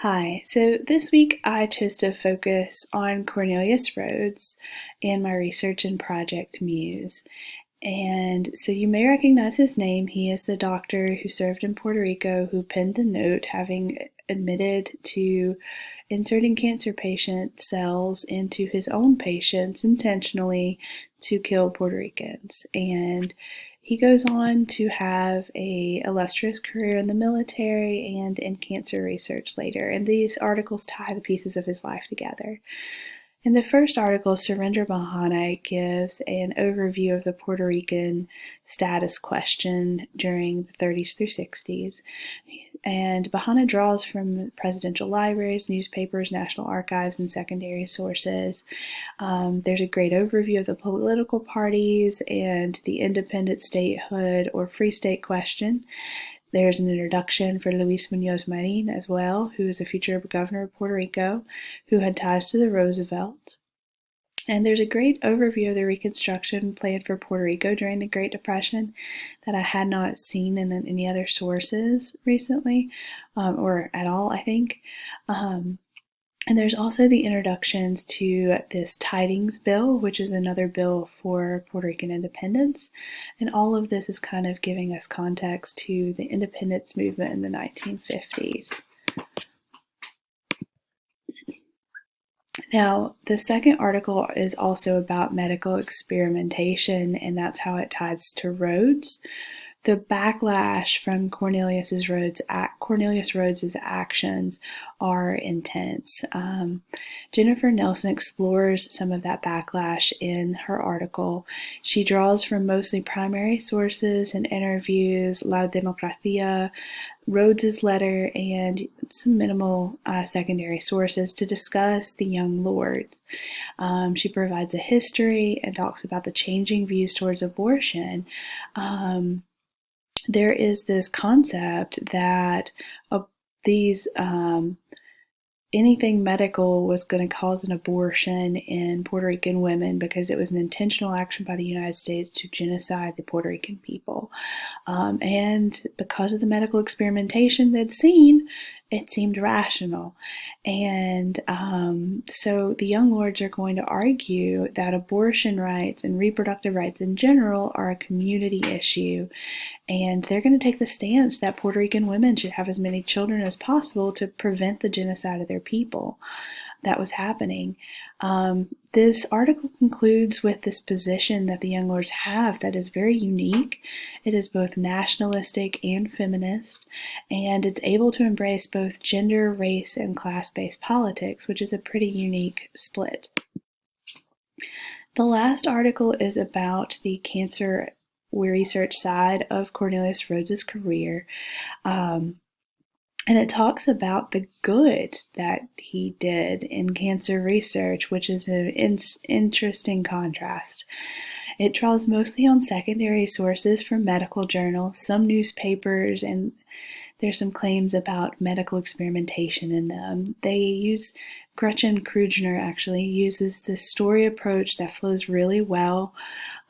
Hi, so this week I chose to focus on Cornelius Rhoads and my research in Project Muse. And so you may recognize his name. He is the doctor who served in Puerto Rico who penned the note having admitted to inserting cancer patient cells into his own patients intentionally to kill Puerto Ricans. And he goes on to have a illustrious career in the military and in cancer research later, and these articles tie the pieces of his life together. In the first article, Surrender Bahana gives an overview of the Puerto Rican status question during the 30s through 60s. And Bahana draws from presidential libraries, newspapers, national archives, and secondary sources. There's a great overview of the political parties and the independent statehood or free state question. There's an introduction for Luis Muñoz Marin as well, who is a future governor of Puerto Rico, who had ties to the Roosevelts. And there's a great overview of the Reconstruction plan for Puerto Rico during the Great Depression that I had not seen in any other sources recently, or at all, I think. And there's also the introductions to this Tidings Bill, which is another bill for Puerto Rican independence. And all of this is kind of giving us context to the independence movement in the 1950s. Now, the second article is also about medical experimentation, and that's how it ties to Rhoads. The backlash from Cornelius Rhoads' actions are intense. Jennifer Nelson explores some of that backlash in her article. She draws from mostly primary sources and interviews, La Democracia, Rhoads' letter, and some minimal secondary sources to discuss the young lords. She provides a history and talks about the changing views towards abortion. There is this concept that these anything medical was going to cause an abortion in Puerto Rican women because it was an intentional action by the United States to genocide the Puerto Rican people. And because of the medical experimentation they'd seen, it seemed rational. And so the young lords are going to argue that abortion rights and reproductive rights in general are a community issue. And they're going to take the stance that Puerto Rican women should have as many children as possible to prevent the genocide of their people that was happening. This article concludes with this position that the Young Lords have that is very unique. It is both nationalistic and feminist, and it's able to embrace both gender, race, and class-based politics, which is a pretty unique split. The last article is about the cancer research side of Cornelius Rhoads' career. And it talks about the good that he did in cancer research, which is an interesting contrast. It draws mostly on secondary sources from medical journals, some newspapers, and there's some claims about medical experimentation in them. Gretchen Krugner actually uses this story approach that flows really well,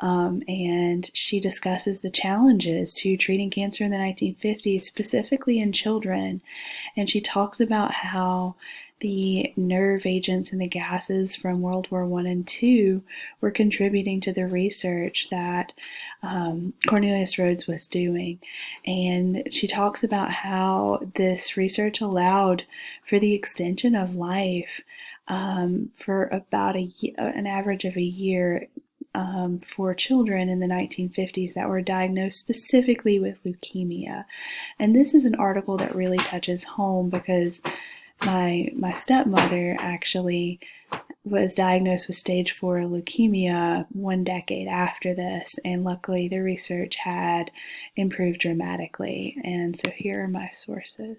and she discusses the challenges to treating cancer in the 1950s, specifically in children. And she talks about how the nerve agents and the gases from World War I and II were contributing to the research that Cornelius Rhoads was doing. And she talks about how this research allowed for the extension of life for about an average of a year for children in the 1950s that were diagnosed specifically with leukemia. And this is an article that really touches home because my stepmother actually was diagnosed with stage 4 leukemia 1 decade after this, and luckily the research had improved dramatically. And so here are my sources.